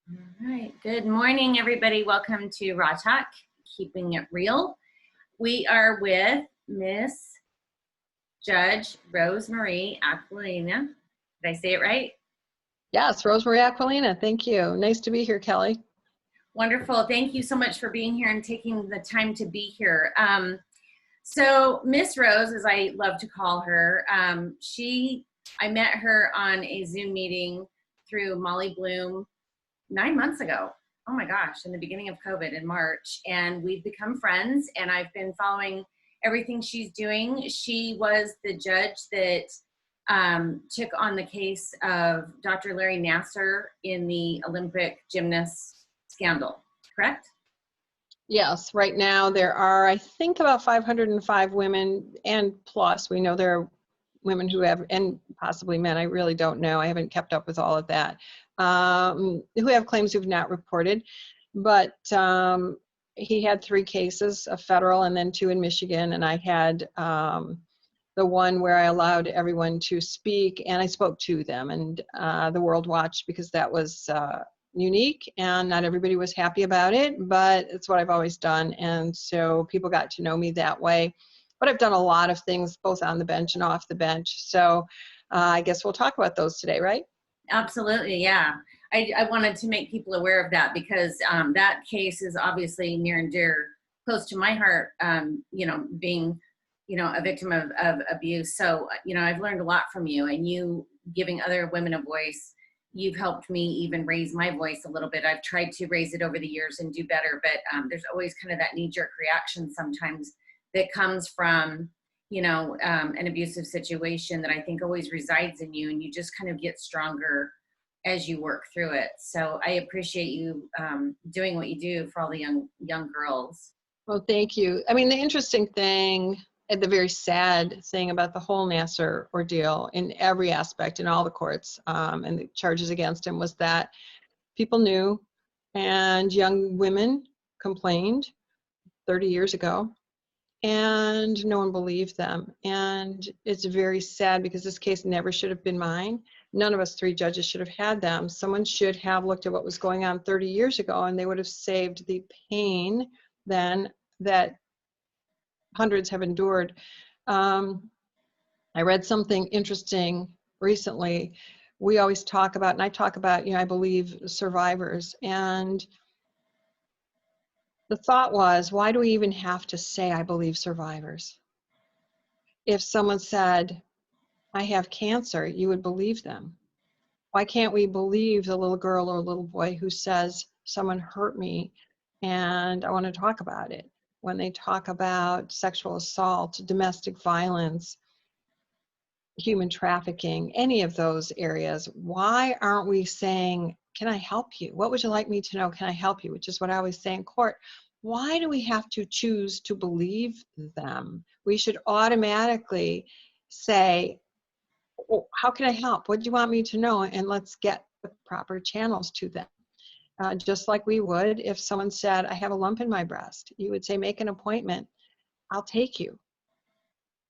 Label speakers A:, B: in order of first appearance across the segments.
A: All right. Good morning, everybody. Welcome to Raw Talk, Keeping It Real. We are with Miss Judge Rosemarie Aquilina. Did I say it right?
B: Yes, Rosemarie Aquilina. Thank you. Nice to be here, Kelly.
A: Wonderful. Thank you so much for being here and taking the time to be here. So Miss Rose, as I love to call her, I met her on a Zoom meeting through Molly Bloom 9 months ago. Oh my gosh, in the beginning of COVID in March. And we've become friends, and I've been following everything she's doing. She was the judge that took on the case of Dr. Larry Nassar in the Olympic gymnast scandal, correct?
B: Yes, right now there are, I think, about 505 women and plus. We know there are women who have, and possibly men, I really don't know. I haven't kept up with all of that, who have claims who've not reported. But he had 3 cases, a federal and then 2 in Michigan, and I had the one where I allowed everyone to speak, and I spoke to them, and the world watched because that was unique, and not everybody was happy about it, but it's what I've always done, and so people got to know me that way. But I've done a lot of things both on the bench and off the bench, so I guess we'll talk about those today, right?
A: Absolutely, yeah. I wanted to make people aware of that because that case is obviously near and dear, close to my heart, being, a victim of abuse. So, I've learned a lot from you, and you giving other women a voice. You've helped me even raise my voice a little bit. I've tried to raise it over the years and do better, but there's always kind of that knee-jerk reaction sometimes that comes from, an abusive situation that I think always resides in you, and you just kind of get stronger as you work through it. So I appreciate you doing what you do for all the young girls.
B: Well, thank you. I mean, the interesting thing, and the very sad thing about the whole Nassar ordeal in every aspect in all the courts and the charges against him was that people knew, and young women complained 30 years ago, and no one believed them. And it's very sad because this case never should have been mine. None of us 3 judges should have had them. Someone should have looked at what was going on 30 years ago, and they would have saved the pain then that hundreds have endured. I read something interesting recently. We always talk about, and I talk about, I believe survivors. And the thought was, why do we even have to say I believe survivors? If someone said, I have cancer, you would believe them. Why can't we believe the little girl or little boy who says, someone hurt me and I want to talk about it? When they talk about sexual assault, domestic violence, human trafficking, any of those areas, why aren't we saying, can I help you? What would you like me to know? Can I help you? Which is what I always say in court. Why do we have to choose to believe them? We should automatically say, oh, how can I help? What do you want me to know? And let's get the proper channels to them. Just like we would if someone said, I have a lump in my breast. You would say, make an appointment. I'll take you.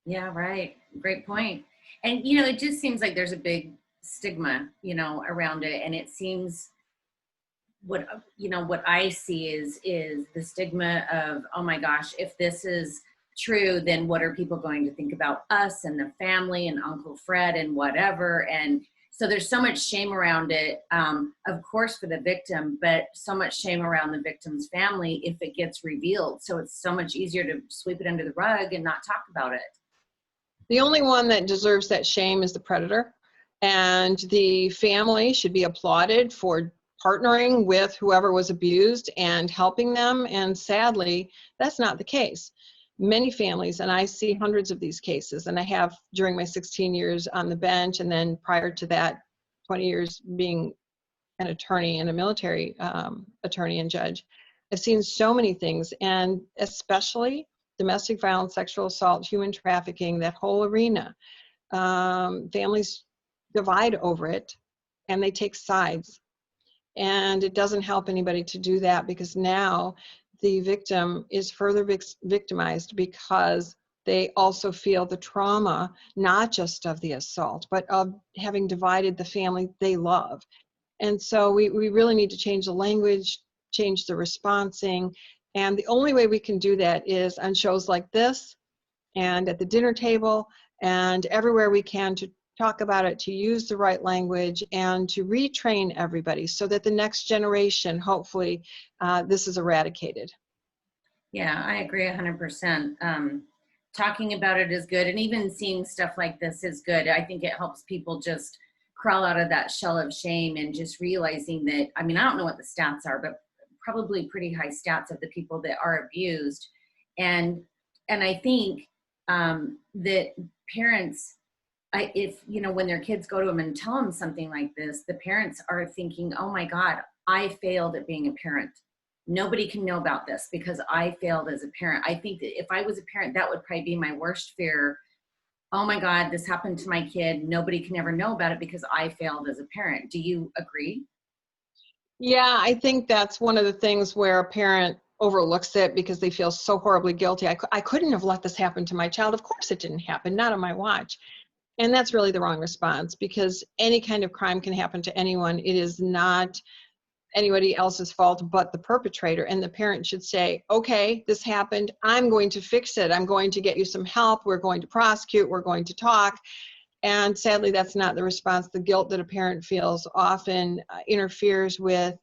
A: Yeah, right. Great point. And, it just seems like there's a big stigma, around it. And it seems what I see is the stigma of, oh my gosh, if this is true, then what are people going to think about us and the family and Uncle Fred and whatever? And so there's so much shame around it, of course, for the victim, but so much shame around the victim's family if it gets revealed. So it's so much easier to sweep it under the rug and not talk about it.
B: The only one that deserves that shame is the predator, and the family should be applauded for partnering with whoever was abused and helping them, and sadly, that's not the case. Many families, and I see hundreds of these cases, and I have during my 16 years on the bench, and then prior to that, 20 years being an attorney and a military attorney and judge. I've seen so many things, and especially domestic violence, sexual assault, human trafficking, that whole arena. Families divide over it, and they take sides. And it doesn't help anybody to do that, because now the victim is further victimized because they also feel the trauma, not just of the assault, but of having divided the family they love. And so we really need to change the language, change the responsing. And the only way we can do that is on shows like this and at the dinner table and everywhere we can to talk about it, to use the right language and to retrain everybody so that the next generation, hopefully, this is eradicated.
A: Yeah, I agree 100%. Talking about it is good. And even seeing stuff like this is good. I think it helps people just crawl out of that shell of shame and just realizing that, I mean, I don't know what the stats are, but probably pretty high stats of the people that are abused. And I think that parents, if, you know, when their kids go to them and tell them something like this, the parents are thinking, oh my God, I failed at being a parent. Nobody can know about this because I failed as a parent. I think that if I was a parent, that would probably be my worst fear. Oh my God, this happened to my kid. Nobody can ever know about it because I failed as a parent. Do you agree?
B: Yeah, I think that's one of the things where a parent overlooks it because they feel so horribly guilty. I couldn't have let this happen to my child. Of course it didn't happen, not on my watch. And that's really the wrong response because any kind of crime can happen to anyone. It is not anybody else's fault but the perpetrator. And the parent should say, okay, this happened. I'm going to fix it. I'm going to get you some help. We're going to prosecute. We're going to talk. And sadly, that's not the response. The guilt that a parent feels often interferes with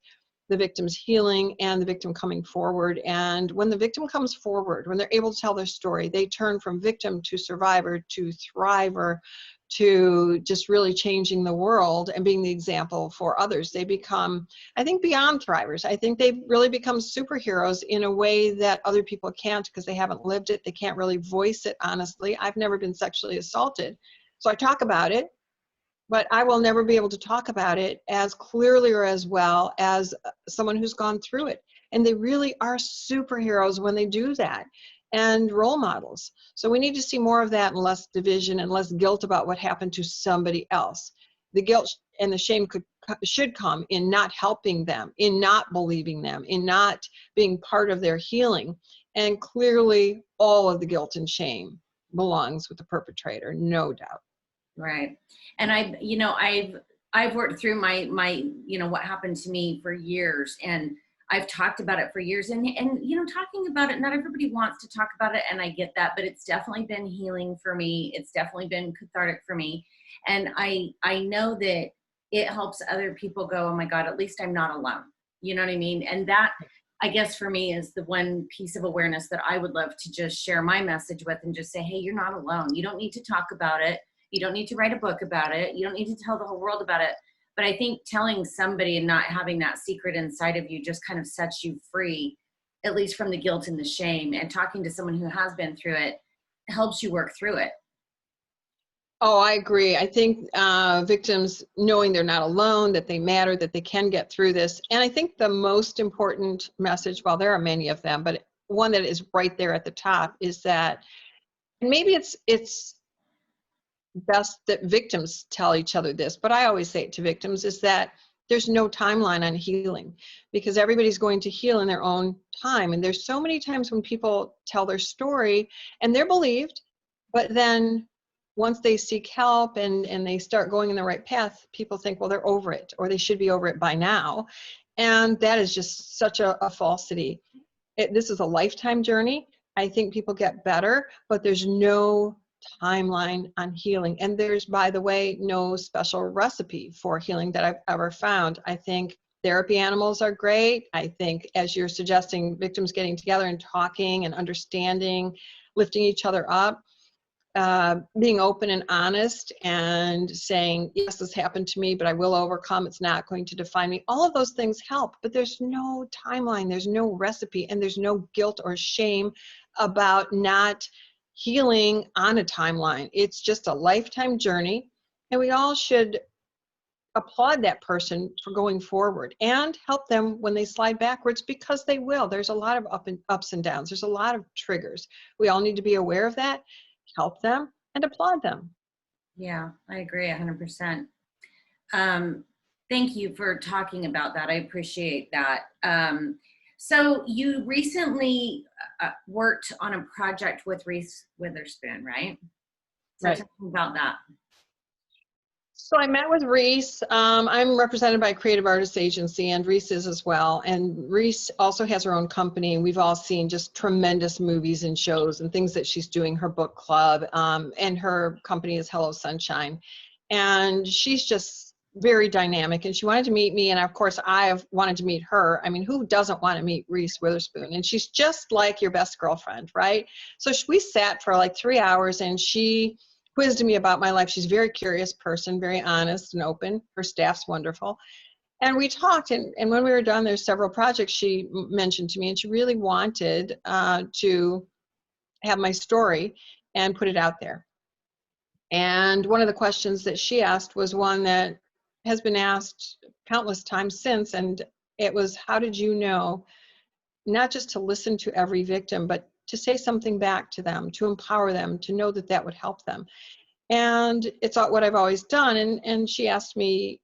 B: the victim's healing and the victim coming forward. And when the victim comes forward, when they're able to tell their story, they turn from victim to survivor to thriver to just really changing the world and being the example for others. They become, I think, beyond thrivers. I think they really become superheroes in a way that other people can't because they haven't lived it. They can't really voice it honestly. I've never been sexually assaulted. So I talk about it, but I will never be able to talk about it as clearly or as well as someone who's gone through it. And they really are superheroes when they do that, and role models. So we need to see more of that and less division and less guilt about what happened to somebody else. The guilt and the shame should come in not helping them, in not believing them, in not being part of their healing. And clearly all of the guilt and shame belongs with the perpetrator, no doubt.
A: Right. And I've worked through my, you know, what happened to me for years, and I've talked about it for years, and, you know, talking about it, not everybody wants to talk about it. And I get that, but it's definitely been healing for me. It's definitely been cathartic for me. And I know that it helps other people go, oh my God, at least I'm not alone. You know what I mean? And that, I guess for me, is the one piece of awareness that I would love to just share my message with and just say, hey, you're not alone. You don't need to talk about it. You don't need to write a book about it. You don't need to tell the whole world about it. But I think telling somebody and not having that secret inside of you just kind of sets you free, at least from the guilt and the shame. And talking to someone who has been through it helps you work through it.
B: Oh, I agree. I think victims knowing they're not alone, that they matter, that they can get through this. And I think the most important message, well, there are many of them, but one that is right there at the top is that, and maybe it's best that victims tell each other this, but I always say it to victims, is that there's no timeline on healing because everybody's going to heal in their own time. And there's so many times when people tell their story and they're believed, but then once they seek help and they start going in the right path, people think, well, they're over it, or they should be over it by now. And that is just such a falsity. This is a lifetime journey. I think people get better, but there's no timeline on healing. And there's, by the way, no special recipe for healing that I've ever found. I think therapy animals are great. I think, as you're suggesting, victims getting together and talking and understanding, lifting each other up, being open and honest and saying, yes, this happened to me, but I will overcome. It's not going to define me. All of those things help, but there's no timeline, there's no recipe, and there's no guilt or shame about not healing on a timeline. It's just a lifetime journey, and we all should applaud that person for going forward and help them when they slide backwards, because they will. There's a lot of ups and downs. There's a lot of triggers. We all need to be aware of that, help them, and applaud them.
A: Yeah, I agree 100%. Thank you for talking about that. I appreciate that. So you recently worked on a project with Reese Witherspoon, right? So
B: Right.
A: tell me about that.
B: So I met with Reese. I'm represented by a creative artist agency, and Reese is as well. And Reese also has her own company, and we've all seen just tremendous movies and shows and things that she's doing, her book club, and her company is Hello Sunshine. And she's just very dynamic, and she wanted to meet me, and of course I have wanted to meet her. I mean, who doesn't want to meet Reese Witherspoon? And she's just like your best girlfriend, right? So we sat for like 3 hours, and she quizzed me about my life. She's a very curious person, very honest and open. Her staff's wonderful. And we talked, and when we were done, there's several projects she mentioned to me, and she really wanted to have my story and put it out there. And one of the questions that she asked was one that has been asked countless times since, and it was, how did you know not just to listen to every victim, but to say something back to them, to empower them, to know that that would help them? And it's what I've always done. And she asked me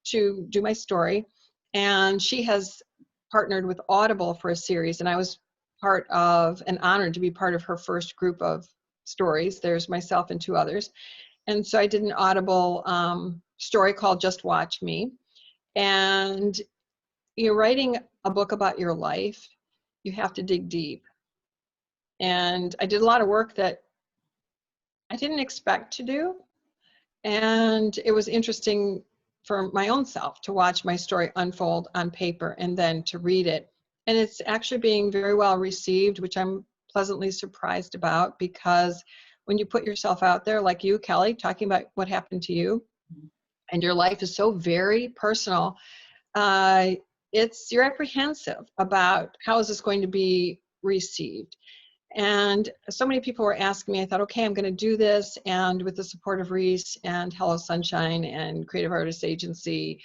B: to do my story. And she has partnered with Audible for a series. And I was part of and honored to be part of her first group of stories. There's myself and 2 others. And so I did an Audible story called Just Watch Me. And you're writing a book about your life, you have to dig deep. And I did a lot of work that I didn't expect to do. And it was interesting for my own self to watch my story unfold on paper and then to read it. And it's actually being very well received, which I'm pleasantly surprised about, because when you put yourself out there, like you, Kelly, talking about what happened to you, and your life is so very personal, you're apprehensive about how is this going to be received. And so many people were asking me, I thought, okay, I'm going to do this. And with the support of Reese and Hello Sunshine and Creative Artist Agency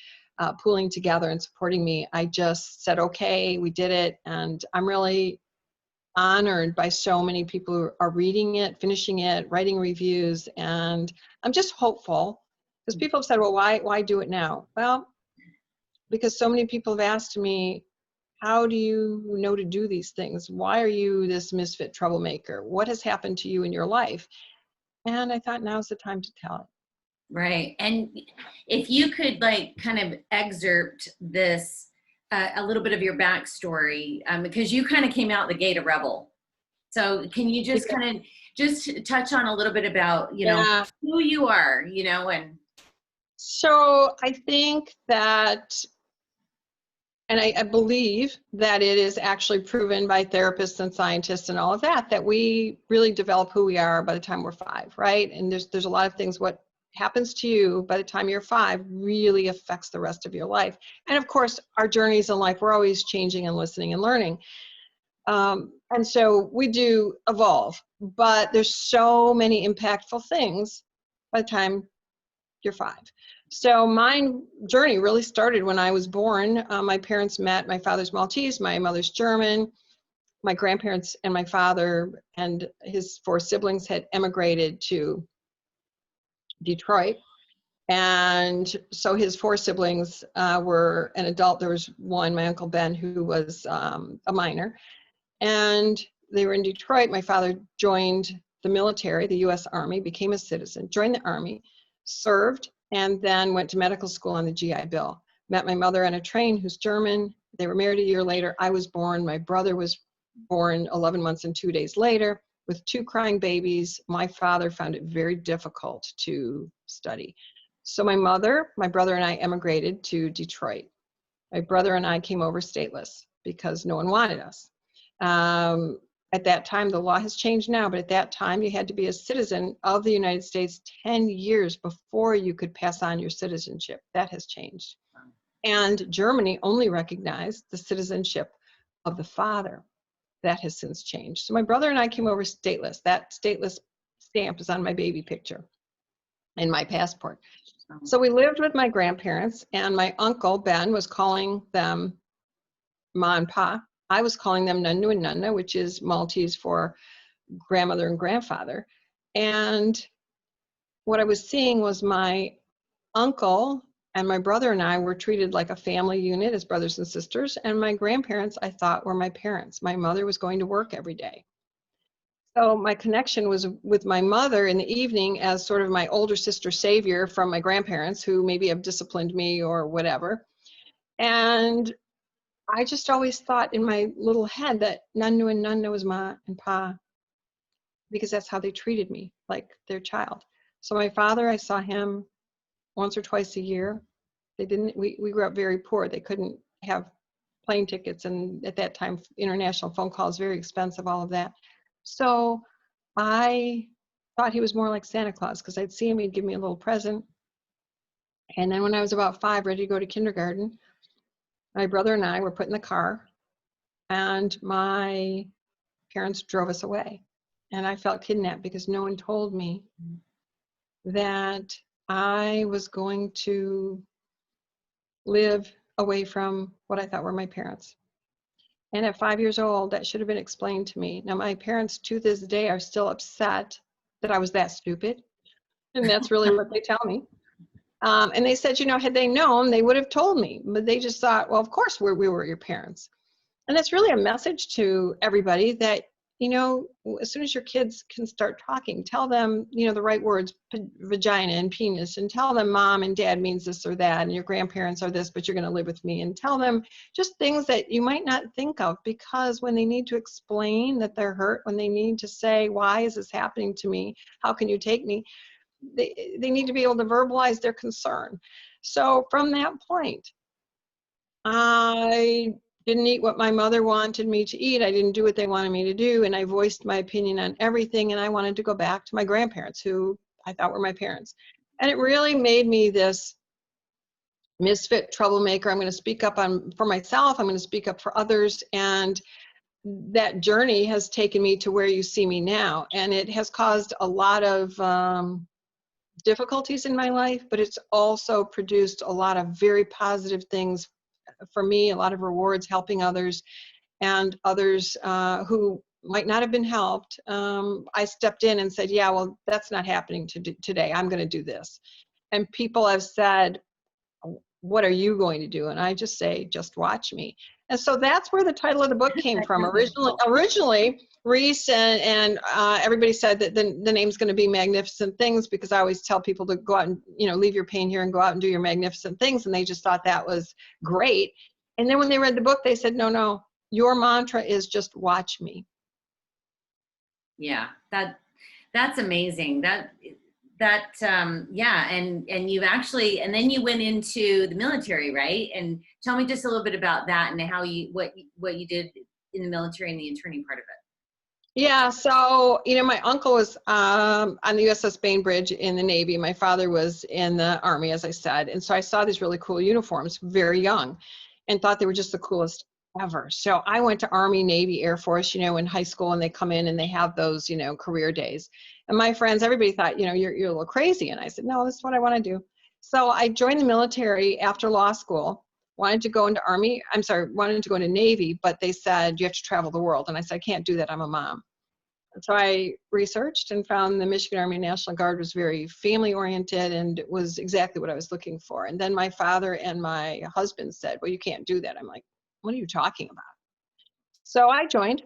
B: pooling together and supporting me, I just said, okay, we did it. And I'm really honored by so many people who are reading it, finishing it, writing reviews. And I'm just hopeful, because people have said, well, why do it now? Well, because so many people have asked me, how do you know to do these things? Why are you this misfit troublemaker? What has happened to you in your life? And I thought, now's the time to tell it.
A: Right. And if you could like kind of excerpt this, a little bit of your backstory, because you kind of came out the gate a rebel. So can you just kind of just touch on a little bit about,
B: Yeah.
A: who you are, and.
B: So I think that, and I believe that it is actually proven by therapists and scientists and all of that, that we really develop who we are by the time we're 5, right? And there's a lot of things, what happens to you by the time you're 5 really affects the rest of your life. And of course, our journeys in life, we're always changing and listening and learning. And so we do evolve, but there's so many impactful things by the time you're 5. So my journey really started when I was born. My parents met. My father's Maltese, my mother's German. My grandparents and my father and his 4 siblings had emigrated to Detroit. And so his 4 siblings were an adult. There was one, my Uncle Ben, who was a minor. And they were in Detroit. My father joined the military, the U.S. Army, became a citizen, joined the Army, served, and then went to medical school on the GI Bill. Met my mother on a train, who's German. They were married a year later. I was born. My brother was born 11 months and 2 days later with 2 crying babies. My father found it very difficult to study. So my mother, my brother, and I emigrated to Detroit. My brother and I came over stateless because no one wanted us. At that time, the law has changed now, but at that time, you had to be a citizen of the United States 10 years before you could pass on your citizenship. That has changed. And Germany only recognized the citizenship of the father. That has since changed. So my brother and I came over stateless. That stateless stamp is on my baby picture in my passport. So we lived with my grandparents, and my uncle, Ben, was calling them Ma and Pa. I was calling them Nunnu and Nunna, which is Maltese for grandmother and grandfather. And what I was seeing was my uncle and my brother and I were treated like a family unit as brothers and sisters. And my grandparents, I thought, were my parents. My mother was going to work every day. So my connection was with my mother in the evening as sort of my older sister savior from my grandparents who maybe have disciplined me or whatever. And I just always thought in my little head that Nunu and Nunna was Ma and Pa, because that's how they treated me, like their child. So my father, I saw him once or twice a year. We grew up very poor. They couldn't have plane tickets, and at that time, international phone calls, very expensive, all of that. So I thought he was more like Santa Claus because I'd see him, he'd give me a little present. And then when I was about 5, ready to go to kindergarten, my brother and I were put in the car, and my parents drove us away. And I felt kidnapped because no one told me that I was going to live away from what I thought were my parents. And at 5 years old, that should have been explained to me. Now, my parents to this day are still upset that I was that stupid. And that's really what they tell me. And they said, had they known, they would have told me. But they just thought, well, of course we were your parents. And that's really a message to everybody that, as soon as your kids can start talking, tell them, the right words, vagina and penis, and tell them mom and dad means this or that, and your grandparents are this, but you're going to live with me. And tell them just things that you might not think of, because when they need to explain that they're hurt, when they need to say, why is this happening to me? How can you take me? They need to be able to verbalize their concern. So from that point, I didn't eat what my mother wanted me to eat. I didn't do what they wanted me to do. And I voiced my opinion on everything. And I wanted to go back to my grandparents, who I thought were my parents. And it really made me this misfit troublemaker. I'm going to speak up for myself. I'm going to speak up for others. And that journey has taken me to where you see me now. And it has caused a lot of difficulties in my life, but it's also produced a lot of very positive things for me, a lot of rewards, helping others, and others who might not have been helped. I stepped in and said, yeah, well, that's not happening today. I'm going to do this. And people have said, what are you going to do? And I just say, just watch me. And so that's where the title of the book came from. Originally, Reese and everybody said that the name's going to be Magnificent Things, because I always tell people to go out and, leave your pain here and go out and do your magnificent things. And they just thought that was great. And then when they read the book, they said, no, your mantra is just watch me.
A: Yeah, that's amazing. Yeah, and you've actually, and then you went into the military, right? And tell me just a little bit about that and how what you did in the military and the attorney part of it.
B: Yeah, so, my uncle was on the USS Bainbridge in the Navy. My father was in the Army, as I said. And so I saw these really cool uniforms very young and thought they were just the coolest ever. So I went to Army, Navy, Air Force, in high school, and they come in and they have those, career days. And my friends, everybody thought, you're a little crazy. And I said, no, this is what I want to do. So I joined the military after law school, wanted to go into Navy, but they said, you have to travel the world. And I said, I can't do that. I'm a mom. And so I researched and found the Michigan Army National Guard was very family oriented, and it was exactly what I was looking for. And then my father and my husband said, well, you can't do that. I'm like, what are you talking about? So I joined,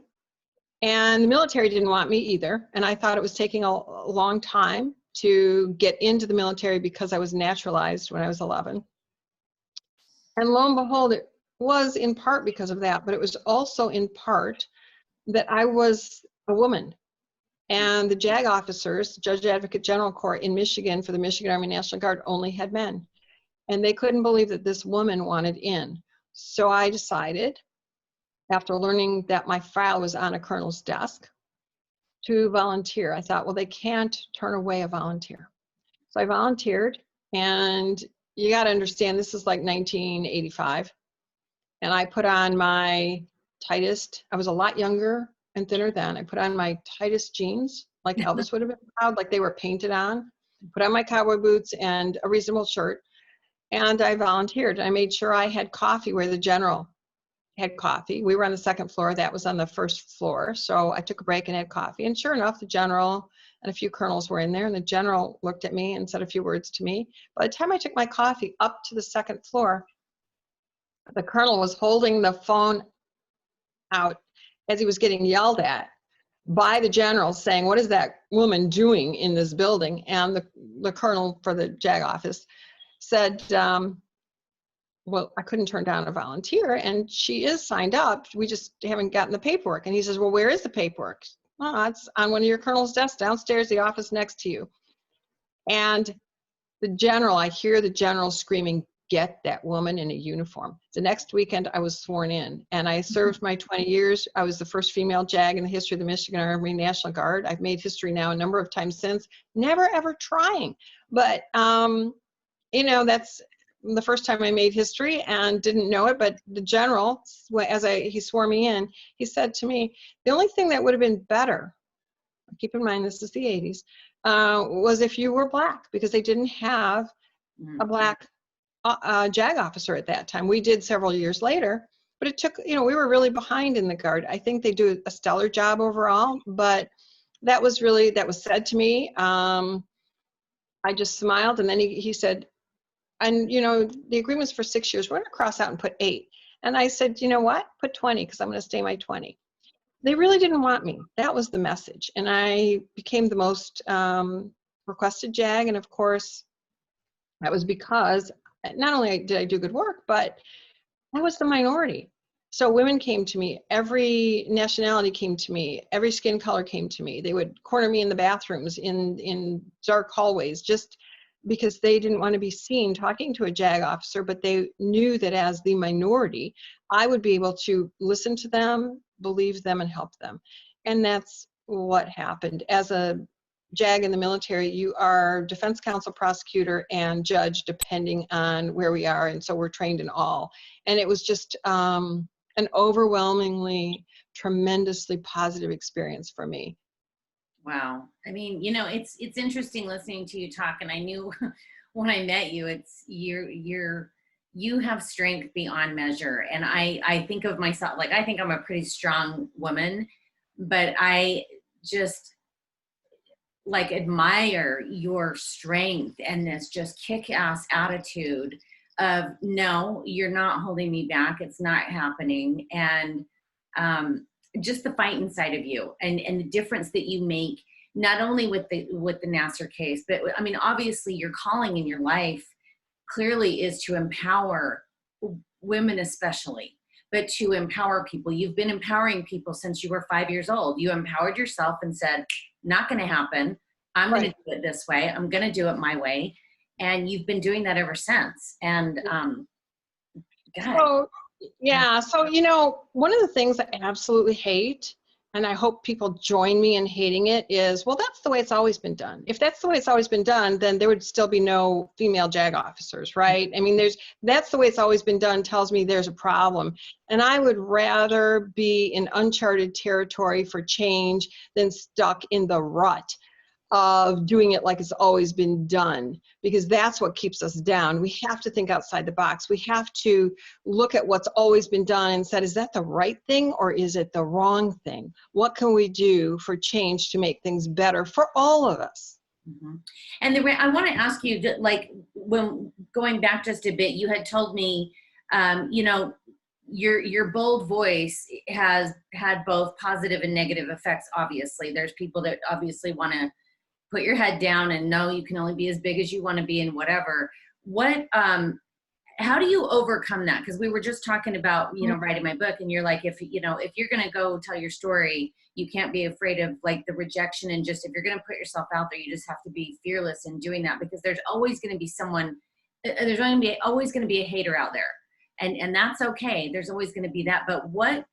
B: and the military didn't want me either. And I thought it was taking a long time to get into the military because I was naturalized when I was 11. And lo and behold, it was in part because of that, but it was also in part that I was a woman. And the JAG officers, Judge Advocate General Corps in Michigan for the Michigan Army National Guard, only had men. And they couldn't believe that this woman wanted in. So I decided, after learning that my file was on a colonel's desk, to volunteer. I thought, well, they can't turn away a volunteer. So I volunteered, and you got to understand, this is like 1985. And I put on my tightest, I was a lot younger and thinner then. I put on my tightest jeans, like Elvis would have been proud, like they were painted on. Put on my cowboy boots and a reasonable shirt. And I volunteered. I made sure I had coffee where the general had coffee. We were on the second floor. That was on the first floor. So I took a break and had coffee. And sure enough, the general and a few colonels were in there. And the general looked at me and said a few words to me. By the time I took my coffee up to the second floor, the colonel was holding the phone out as he was getting yelled at by the general saying, what is that woman doing in this building? And the colonel for the JAG office said, well, I couldn't turn down a volunteer, and she is signed up. We just haven't gotten the paperwork. And he says, well, where is the paperwork? Well, it's on one of your colonel's desks downstairs, the office next to you. And the general, I hear the general screaming, get that woman in a uniform. The next weekend I was sworn in, and I served my 20 years. I was the first female JAG in the history of the Michigan Army National Guard. I've made history now a number of times since, never ever trying. But, you know, that's the first time I made history and didn't know it. But the general, he swore me in, he said to me, the only thing that would have been better, keep in mind this is the 80s, was if you were black, because they didn't have a black JAG officer at that time. We did several years later, but it took, you know, we were really behind in the Guard. I think they do a stellar job overall, but that was said to me. I just smiled, and then he said, and you know, the agreement's for 6 years. We're going to cross out and put 8. And I said, you know what? Put 20, because I'm going to stay my 20. They really didn't want me. That was the message. And I became the most requested JAG. And of course, that was because not only did I do good work, but I was the minority. So women came to me, every nationality came to me, every skin color came to me. They would corner me in the bathrooms, in dark hallways, just because they didn't want to be seen talking to a JAG officer, but they knew that as the minority, I would be able to listen to them, believe them, and help them. And that's what happened. As a JAG in the military, you are defense counsel, prosecutor, and judge, depending on where we are. And so we're trained in all. And it was just an overwhelmingly, tremendously positive experience for me.
A: Wow. I mean, you know, it's interesting listening to you talk, and I knew when I met you, you have strength beyond measure. And I think of myself, like, I think I'm a pretty strong woman, but I just like admire your strength and this just kick-ass attitude of, no, you're not holding me back. It's not happening. And just the fight inside of you, and the difference that you make, not only with the Nassar case, but I mean, obviously your calling in your life clearly is to empower women, especially, but to empower people. You've been empowering people since you were 5 years old. You empowered yourself and said, not going to happen. I'm going to do it this way. I'm going to do it my way. And you've been doing that ever since. And
B: So, yeah. So, you know, one of the things I absolutely hate, and I hope people join me in hating it, is, well, that's the way it's always been done. If that's the way it's always been done, then there would still be no female JAG officers, right? I mean, that's the way it's always been done tells me there's a problem. And I would rather be in uncharted territory for change than stuck in the rut of doing it like it's always been done, because that's what keeps us down. We have to think outside the box. We have to look at what's always been done and said, is that the right thing or is it the wrong thing? What can we do for change to make things better for all of us?
A: Mm-hmm. And I want to ask you, like, when going back just a bit, you had told me, you know, your bold voice has had both positive and negative effects. Obviously, there's people that obviously want to put your head down and know you can only be as big as you want to be and whatever. How do you overcome that? Because we were just talking about, you know, writing my book, and you're like, if you're going to go tell your story, you can't be afraid of like the rejection, and just, if you're going to put yourself out there, you just have to be fearless in doing that, because there's always going to be always going to be a hater out there. And that's okay. There's always going to be that. But what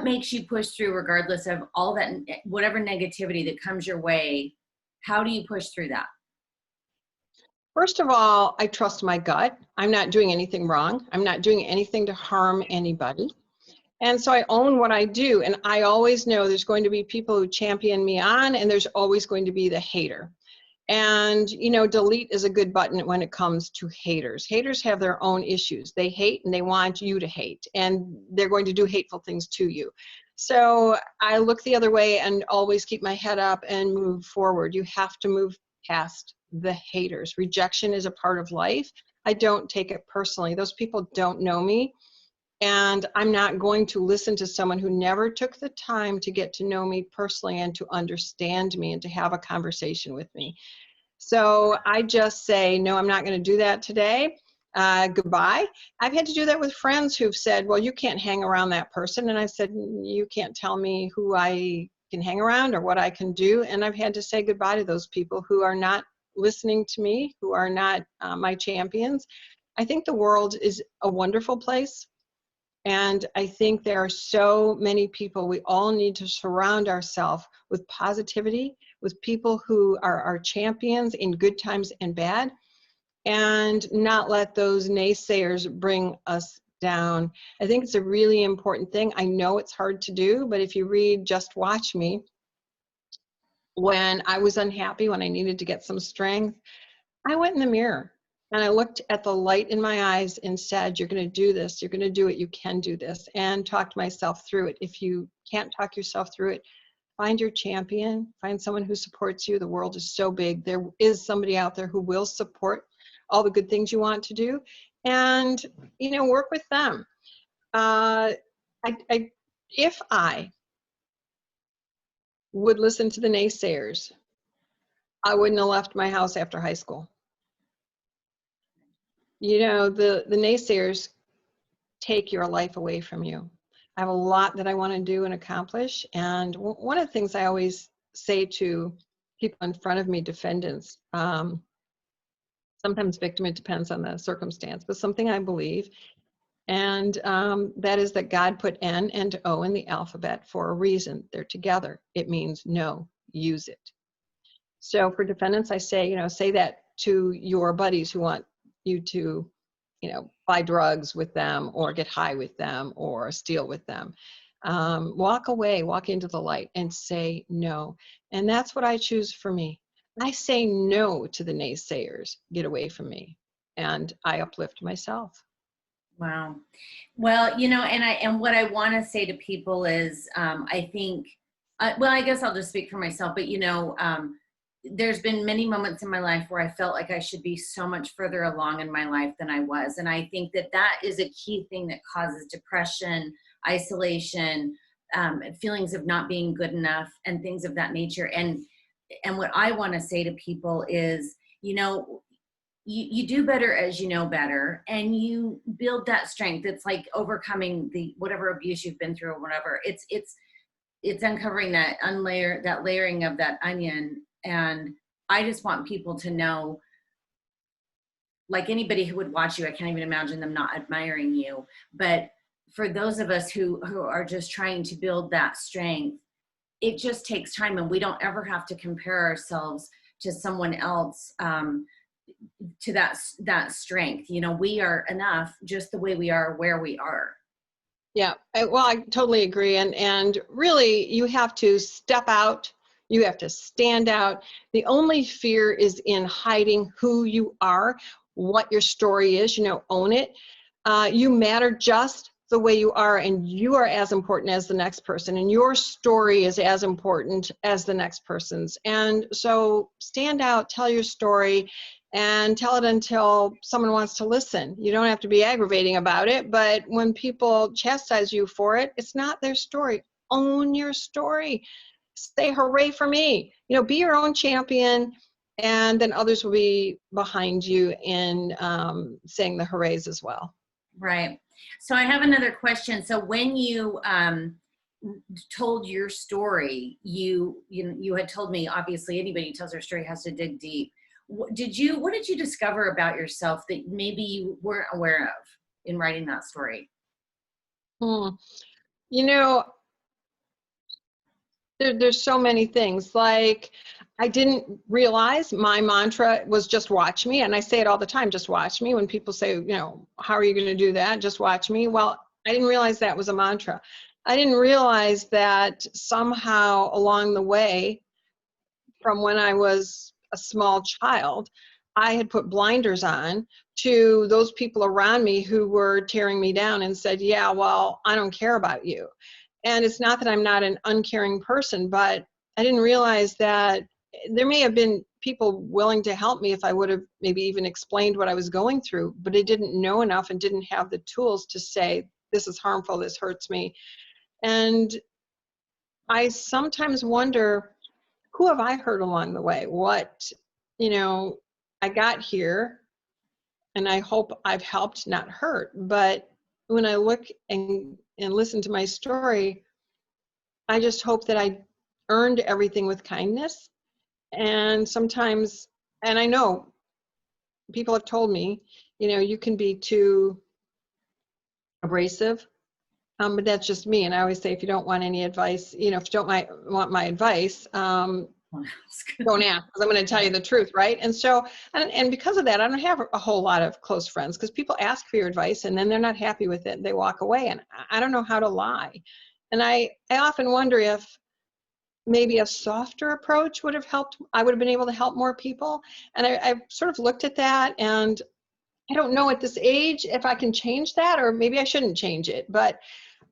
A: makes you push through regardless of all that, whatever negativity that comes your way? How do you push through that?
B: First of all, I trust my gut. I'm not doing anything wrong. I'm not doing anything to harm anybody. And so I own what I do. And I always know there's going to be people who champion me on, and there's always going to be the hater. And, you know, delete is a good button when it comes to haters. Haters have their own issues. They hate and they want you to hate, and they're going to do hateful things to you. So I look the other way and always keep my head up and move forward. You have to move past the haters. Rejection is a part of life. I don't take it personally. Those people don't know me. And I'm not going to listen to someone who never took the time to get to know me personally and to understand me and to have a conversation with me. So I just say, no, I'm not going to do that today. Goodbye. I've had to do that with friends who've said, well, you can't hang around that person. And I said, you can't tell me who I can hang around or what I can do. And I've had to say goodbye to those people who are not listening to me, who are not my champions. I think the world is a wonderful place. And I think there are so many people, we all need to surround ourselves with positivity, with people who are our champions in good times and bad, and not let those naysayers bring us down. I think it's a really important thing. I know it's hard to do, but if you read Just Watch Me, when I was unhappy, when I needed to get some strength, I went in the mirror and I looked at the light in my eyes and said, you're going to do this. You're going to do it. You can do this, and talked myself through it. If you can't talk yourself through it, find your champion, find someone who supports you. The world is so big. There is somebody out there who will support all the good things you want to do, and, you know, work with them. If I would listen to the naysayers, I wouldn't have left my house after high school. You know, the naysayers take your life away from you. I have a lot that I want to do and accomplish. And one of the things I always say to people in front of me, defendants, sometimes victim, it depends on the circumstance, but something I believe, and that is that God put N and O in the alphabet for a reason. They're together. It means no, use it. So for defendants, I say, you know, say that to your buddies who want you to, you know, buy drugs with them or get high with them or steal with them. Walk away, walk into the light and say no. And that's what I choose for me. I say no to the naysayers, get away from me, and I uplift myself.
A: Wow. Well, you know, and what I want to say to people is, I think, well, I guess I'll just speak for myself, but you know, there's been many moments in my life where I felt like I should be so much further along in my life than I was. And I think that that is a key thing that causes depression, isolation, feelings of not being good enough, and things of that nature. And what I want to say to people is, you know, you do better as you know better, and you build that strength. It's like overcoming the whatever abuse you've been through or whatever. It's uncovering that layering of that onion. And I just want people to know, like anybody who would watch you, I can't even imagine them not admiring you. But for those of us who are just trying to build that strength, it just takes time, and we don't ever have to compare ourselves to someone else, to that strength. You know, we are enough just the way we are, where we are.
B: Yeah, well, I totally agree. And really, you have to step out. You have to stand out. The only fear is in hiding who you are, what your story is. You know, own it. You matter just the way you are, and you are as important as the next person, and your story is as important as the next person's. And so stand out, tell your story, and tell it until someone wants to listen. You don't have to be aggravating about it, but when people chastise you for it, it's not their story. Own your story. Say hooray for me. You know, be your own champion, and then others will be behind you in saying the hoorays as well.
A: Right. So I have another question. So when you told your story, you had told me, obviously anybody who tells their story has to dig deep. What did you discover about yourself that maybe you weren't aware of in writing that story?
B: You know, there's so many things. Like, I didn't realize my mantra was just watch me. And I say it all the time, just watch me. When people say, you know, how are you going to do that? Just watch me. Well, I didn't realize that was a mantra. I didn't realize that somehow along the way, from when I was a small child, I had put blinders on to those people around me who were tearing me down and said, yeah, well, I don't care about you. And it's not that I'm not an uncaring person, but I didn't realize that there may have been people willing to help me if I would have maybe even explained what I was going through, but I didn't know enough and didn't have the tools to say, this is harmful, this hurts me. And I sometimes wonder, who have I hurt along the way? What, I got here, and I hope I've helped, not hurt. But when I look and listen to my story, I just hope that I earned everything with kindness. And sometimes, and I know people have told me, you can be too abrasive. But that's just me. And I always say, if you don't want any advice, if you don't want my advice, don't ask, because I'm going to tell you the truth, right? And so, and because of that, I don't have a whole lot of close friends, because people ask for your advice and then they're not happy with it. They walk away, and I don't know how to lie. And I often wonder if maybe a softer approach would have helped. I would have been able to help more people. And I've sort of looked at that, and I don't know at this age if I can change that, or maybe I shouldn't change it. But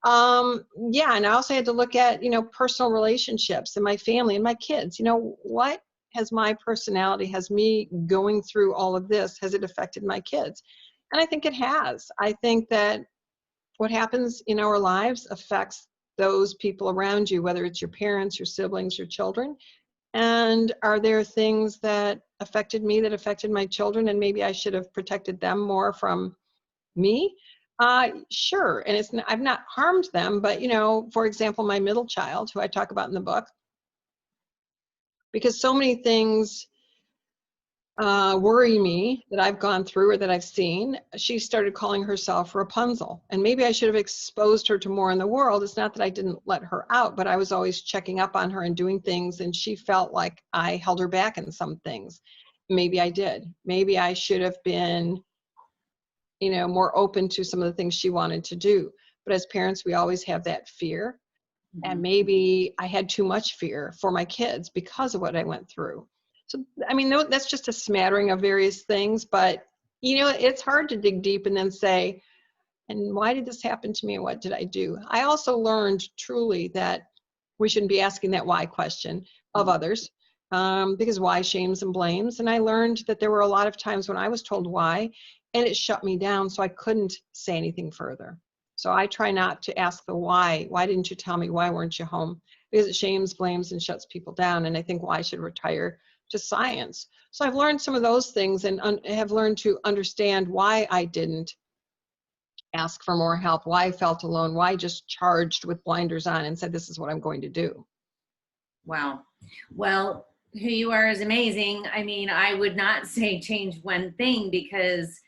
B: yeah, and I also had to look at, personal relationships and my family and my kids. What has my personality, has me going through all of this, has it affected my kids? And I think it has. I think that what happens in our lives affects those people around you, whether it's your parents, your siblings, your children. And are there things that affected me, that affected my children, and maybe I should have protected them more from me? Sure. And I've not harmed them, but for example, my middle child, who I talk about in the book, because so many things worry me that I've gone through or that I've seen, she started calling herself Rapunzel. And maybe I should have exposed her to more in the world. It's not that I didn't let her out, but I was always checking up on her and doing things, and she felt like I held her back in some things. Maybe I did. Maybe I should have been more open to some of the things she wanted to do. But as parents, we always have that fear. And maybe I had too much fear for my kids because of what I went through. So, I mean, that's just a smattering of various things, but it's hard to dig deep and then say, and why did this happen to me? And what did I do? I also learned truly that we shouldn't be asking that why question of others, because why shames and blames. And I learned that there were a lot of times when I was told why, and it shut me down, so I couldn't say anything further. So I try not to ask the why. Why didn't you tell me? Why weren't you home? Because it shames, blames, and shuts people down. And I think why should retire to science. So I've learned some of those things, and have learned to understand why I didn't ask for more help, why I felt alone, why I just charged with blinders on and said, this is what I'm going to do.
A: Wow. Well, who you are is amazing. I mean, I would not say change one thing, because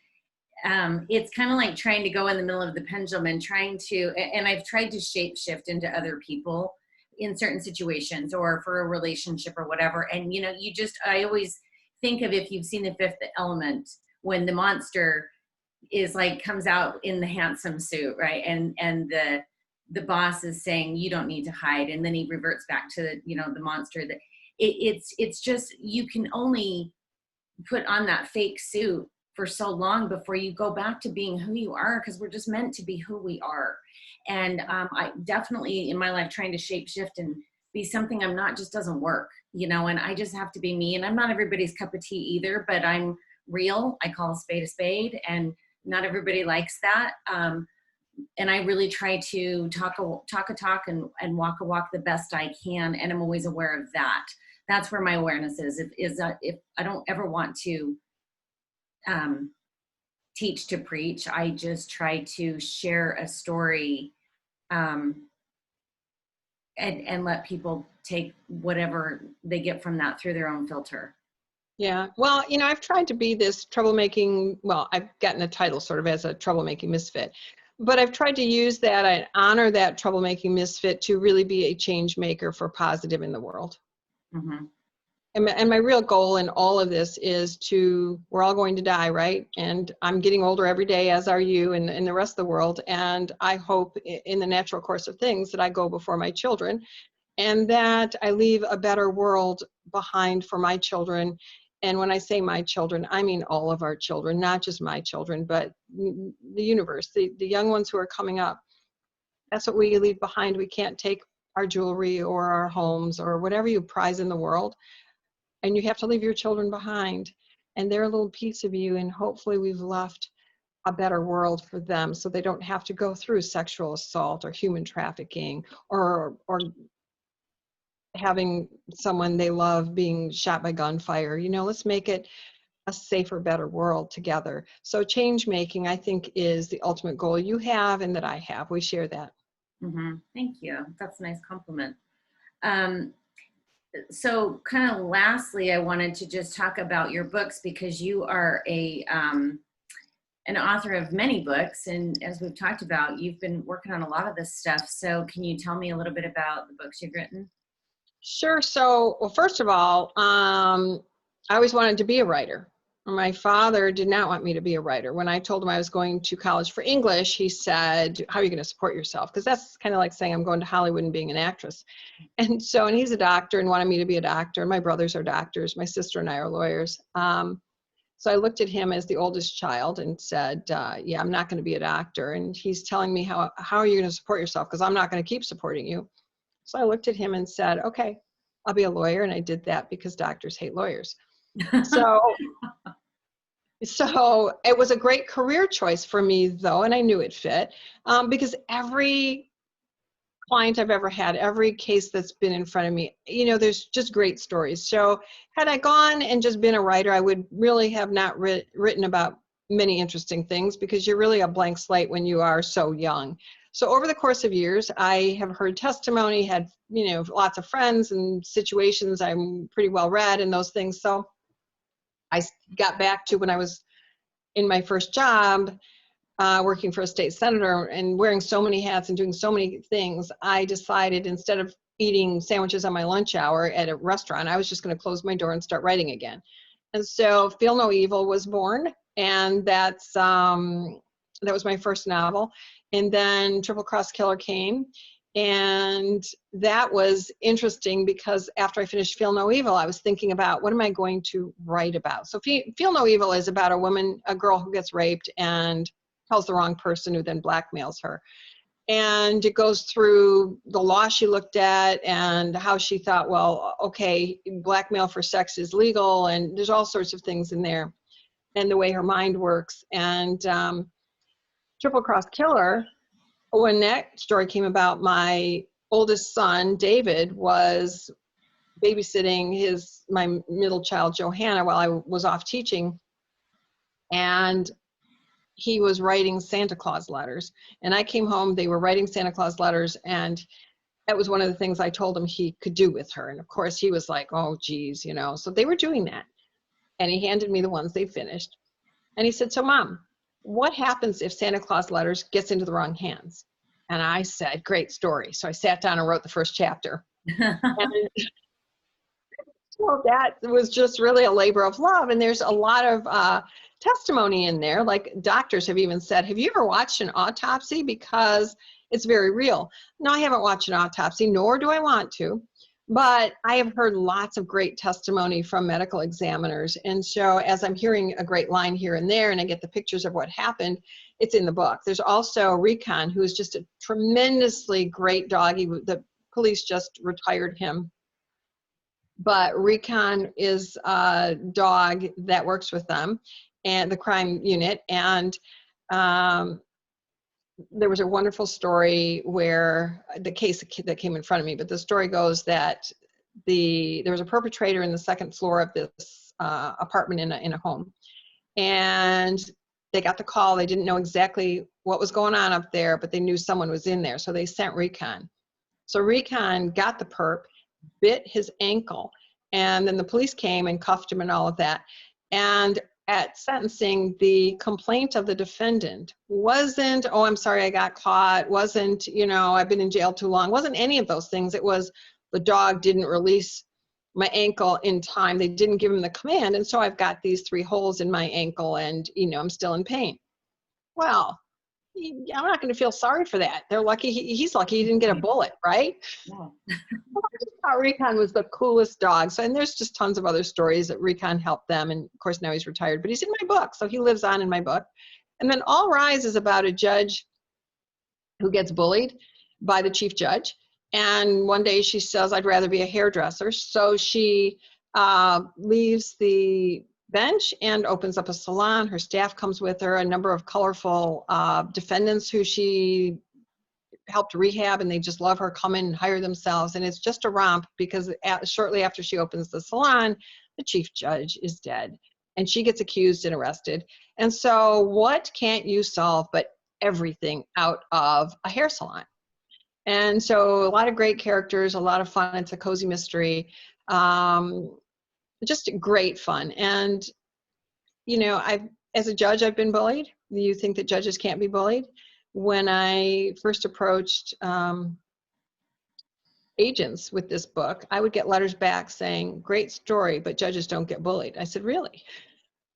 A: it's kind of like trying to go in the middle of the pendulum and and I've tried to shape shift into other people in certain situations, or for a relationship or whatever. And, I always think of, if you've seen The Fifth Element, when the monster is like, comes out in the handsome suit, right? And the boss is saying, you don't need to hide. And then he reverts back to the monster. That it's just, you can only put on that fake suit for so long before you go back to being who you are, because we're just meant to be who we are. And I definitely in my life trying to shape shift and be something I'm not just doesn't work, and I just have to be me. And I'm not everybody's cup of tea either, but I'm real. I call a spade, and not everybody likes that. And I really try to talk a talk and walk a walk the best I can. And I'm always aware of that. That's where my awareness is. If I don't ever want to teach to preach, I just try to share a story, and let people take whatever they get from that through their own filter.
B: Yeah. Well, I've tried to be this troublemaking, well, I've gotten a title sort of as a troublemaking misfit, but I've tried to use that and honor that troublemaking misfit to really be a change maker for positive in the world.
A: Mm-hmm.
B: And my real goal in all of this is we're all going to die, right? And I'm getting older every day, as are you and the rest of the world. And I hope in the natural course of things that I go before my children, and that I leave a better world behind for my children. And when I say my children, I mean all of our children, not just my children, but the universe, the young ones who are coming up. That's what we leave behind. We can't take our jewelry or our homes or whatever you prize in the world. And you have to leave your children behind, and they're a little piece of you. And hopefully we've left a better world for them so they don't have to go through sexual assault or human trafficking or having someone they love being shot by gunfire. You know, let's make it a safer, better world together. So change making, I think, is the ultimate goal you have and that I have. We share that.
A: Thank you. That's a nice compliment. So kind of lastly, I wanted to just talk about your books, because you are an author of many books. And as we've talked about, you've been working on a lot of this stuff. So can you tell me a little bit about the books you've written?
B: Sure. So, well, first of all, I always wanted to be a writer. My father did not want me to be a writer. When I told him I was going to college for English, he said, how are you going to support yourself? Because that's kind of like saying I'm going to Hollywood and being an actress. And so, and he's a doctor and wanted me to be a doctor. And my brothers are doctors. My sister and I are lawyers. So I looked at him as the oldest child and said, yeah, I'm not going to be a doctor. And he's telling me, how are you going to support yourself? Because I'm not going to keep supporting you. So I looked at him and said, okay, I'll be a lawyer. And I did that because doctors hate lawyers. So it was a great career choice for me, though, and I knew it fit, because every client I've ever had, every case that's been in front of me, you know, there's just great stories. So had I gone and just been a writer, I would really have not written about many interesting things, because you're really a blank slate when you are so young. So over the course of years, I have heard testimony, had, you know, lots of friends and situations. I'm pretty well read and those things. So I got back to when I was in my first job, working for a state senator and wearing so many hats and doing so many things, I decided instead of eating sandwiches on my lunch hour at a restaurant, I was just going to close my door and start writing again. And so Feel No Evil was born, and that was my first novel. And then Triple Cross Killer came, and that was interesting because after I finished Feel No Evil, I was thinking about, what am I going to write about? So Feel No Evil is about a girl who gets raped and tells the wrong person who then blackmails her. And it goes through the law she looked at and how she thought, well, okay, blackmail for sex is legal, and there's all sorts of things in there, and the way her mind works. And Triple Cross Killer, when that story came about, my oldest son, David, was babysitting my middle child, Johanna, while I was off teaching. And he was writing Santa Claus letters. And I came home, they were writing Santa Claus letters, and that was one of the things I told him he could do with her. And of course he was like, oh geez, you know. So they were doing that. And he handed me the ones they finished. And he said, so Mom, what happens if Santa Claus letters gets into the wrong hands? And I said, great story. So I sat down and wrote the first chapter. And so that was just really a labor of love. And there's a lot of testimony in there. Like doctors have even said, have you ever watched an autopsy? Because it's very real. No, I haven't watched an autopsy, nor do I want to. But I have heard lots of great testimony from medical examiners. And so as I'm hearing a great line here and there, and I get the pictures of what happened, it's in the book. There's also Recon, who is just a tremendously great dog. The police just retired him. But Recon is a dog that works with them and the crime unit. And there was a wonderful story where the case that came in front of me, but the story goes that there was a perpetrator in the second floor of this apartment in a home. And they got the call. They didn't know exactly what was going on up there, but they knew someone was in there. So they sent Recon. So Recon got the perp, bit his ankle, and then the police came and cuffed him and all of that. And at sentencing, the complaint of the defendant wasn't, oh, I'm sorry I got caught, wasn't, you know, I've been in jail too long, wasn't any of those things. It was the dog didn't release my ankle in time. They didn't give him the command. And so I've got these 3 holes in my ankle and, you know, I'm still in pain. Well, I'm not going to feel sorry for that. They're lucky. He's lucky he didn't get a bullet, right? Yeah. Recon was the coolest dog. So, and there's just tons of other stories that Recon helped them. And of course, now he's retired, but he's in my book. So he lives on in my book. And then All Rise is about a judge who gets bullied by the chief judge. And one day she says, I'd rather be a hairdresser. So she leaves the bench and opens up a salon. Her staff comes with her, a number of colorful defendants who she helped rehab, and they just love her, come in and hire themselves. And it's just a romp because shortly after she opens the salon, the chief judge is dead and she gets accused and arrested. And so what can't you solve but everything out of a hair salon? And so a lot of great characters, a lot of fun. It's a cozy mystery. Just great fun. And, you know, as a judge, I've been bullied. You think that judges can't be bullied? When I first approached agents with this book, I would get letters back saying, great story, but judges don't get bullied. I said, really?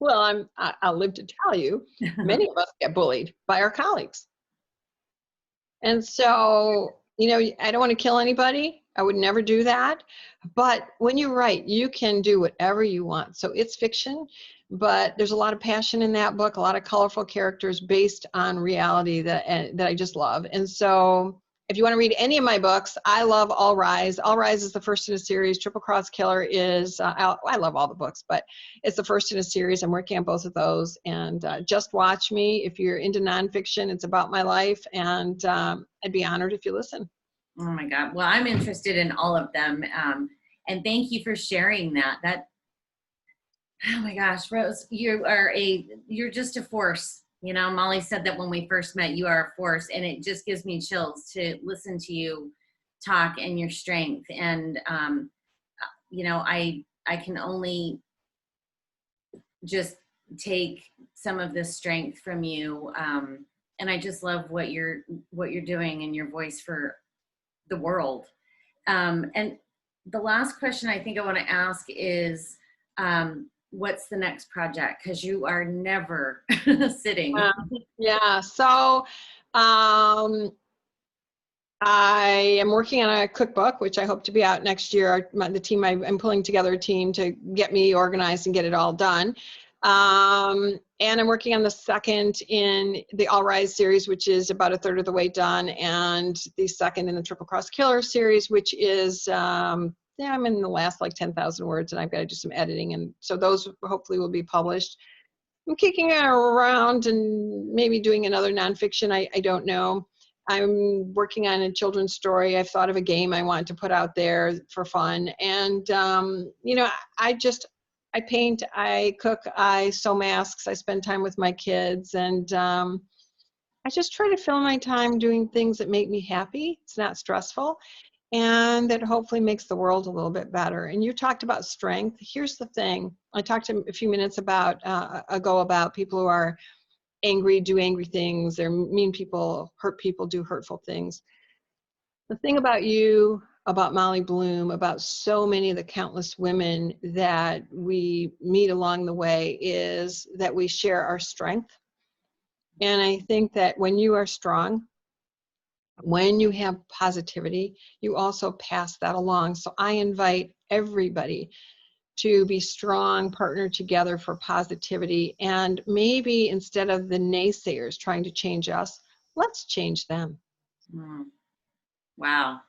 B: Well, I'll live to tell you, many of us get bullied by our colleagues. And so, you know, I don't want to kill anybody. I would never do that. But when you write, you can do whatever you want. So it's fiction, but there's a lot of passion in that book, a lot of colorful characters based on reality that I just love. And so if you want to read any of my books, I love All Rise. All Rise is the first in a series. Triple Cross Killer is, I love all the books, but it's the first in a series. I'm working on both of those. And Just Watch Me. If you're into nonfiction, it's about my life. And I'd be honored if you listen.
A: Oh my God. Well, I'm interested in all of them. And thank you for sharing that. Oh my gosh, Rose, you're just a force. You know, Molly said that when we first met, you are a force, and it just gives me chills to listen to you talk and your strength. And, you know, I can only just take some of this strength from you. And I just love what you're doing and your voice for the world. And the last question I think I want to ask is, what's the next project? Because you are never sitting.
B: Yeah, so I am working on a cookbook, which I hope to be out next year. The team, I'm pulling together a team to get me organized and get it all done. And I'm working on the second in the All Rise series, which is about a third of the way done, and the second in the Triple Cross Killer series, which is yeah, I'm in the last like 10,000 words, and I've got to do some editing, and so those hopefully will be published. I'm kicking around and maybe doing another nonfiction. I don't know. I'm working on a children's story. I've thought of a game I want to put out there for fun, and you know, I paint, I cook, I sew masks, I spend time with my kids, and I just try to fill my time doing things that make me happy. It's not stressful, and that hopefully makes the world a little bit better. And you talked about strength. Here's the thing. I talked a few minutes ago about people who are angry, do angry things. They're mean people, hurt people, do hurtful things. The thing about you, about Molly Bloom, about so many of the countless women that we meet along the way is that we share our strength. And I think that when you are strong, when you have positivity, you also pass that along. So I invite everybody to be strong, partner together for positivity. And maybe instead of the naysayers trying to change us, let's change them.
A: Wow.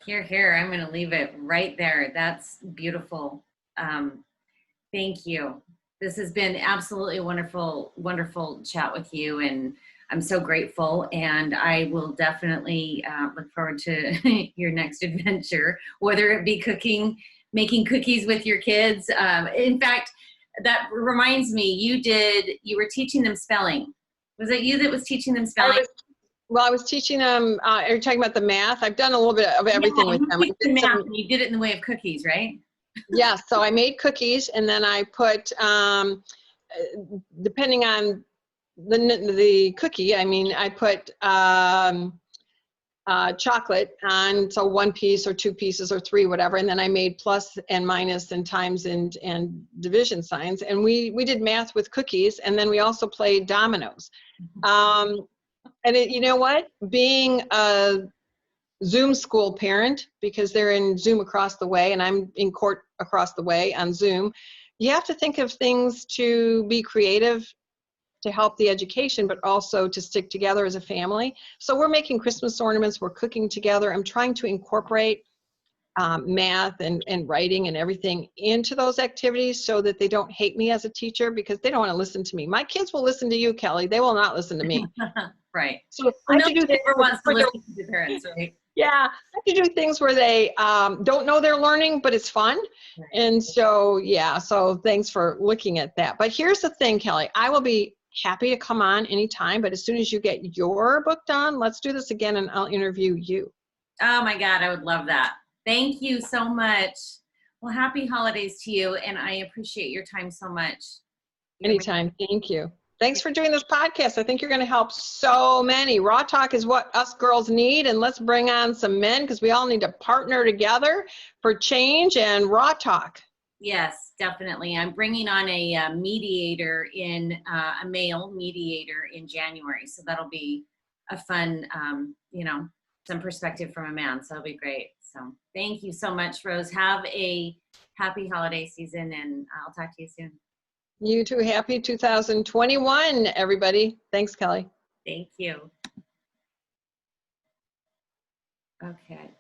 A: Here, I'm going to leave it right there. That's beautiful. Thank you. This has been absolutely a wonderful, wonderful chat with you. And I'm so grateful. And I will definitely look forward to your next adventure, whether it be cooking, making cookies with your kids. In fact, that reminds me, you were teaching them spelling. Was it you that was teaching them spelling?
B: I was teaching them, are you talking about the math? I've done a little bit of everything with them.
A: You did it in the way of cookies, right?
B: Yeah, so I made cookies, and then I put, depending on the cookie, I mean, I put chocolate on, so 1 piece or 2 pieces or 3, whatever, and then I made plus and minus and times and division signs, and we did math with cookies, and then we also played dominoes. And you know what? Being a Zoom school parent, because they're in Zoom across the way and I'm in court across the way on Zoom, you have to think of things to be creative, to help the education, but also to stick together as a family. So we're making Christmas ornaments, we're cooking together. I'm trying to incorporate math and writing and everything into those activities so that they don't hate me as a teacher, because they don't want to listen to me. My kids will listen to you, Kelly. They will not listen to me.
A: Right.
B: So I have to do things
A: Ever wants to
B: where
A: listen to the parents, right?
B: yeah, I have to do things where they don't know they're learning, but it's fun.
A: Right.
B: And so, yeah, so thanks for looking at that. But here's the thing, Kelly, I will be happy to come on anytime, but as soon as you get your book done, let's do this again and I'll interview you.
A: Oh my God, I would love that. Thank you so much. Well, happy holidays to you, and I appreciate your time so much.
B: Anytime. Thank you. Thanks for doing this podcast. I think you're going to help so many. Raw talk is what us girls need, and let's bring on some men because we all need to partner together for change and raw talk.
A: Yes, definitely. I'm bringing on a mediator a male mediator in January. So that'll be a fun, some perspective from a man. So it'll be great. So thank you so much, Rose. Have a happy holiday season, and I'll talk to you soon.
B: You too. Happy 2021, everybody. Thanks, Kelly.
A: Thank you. Okay.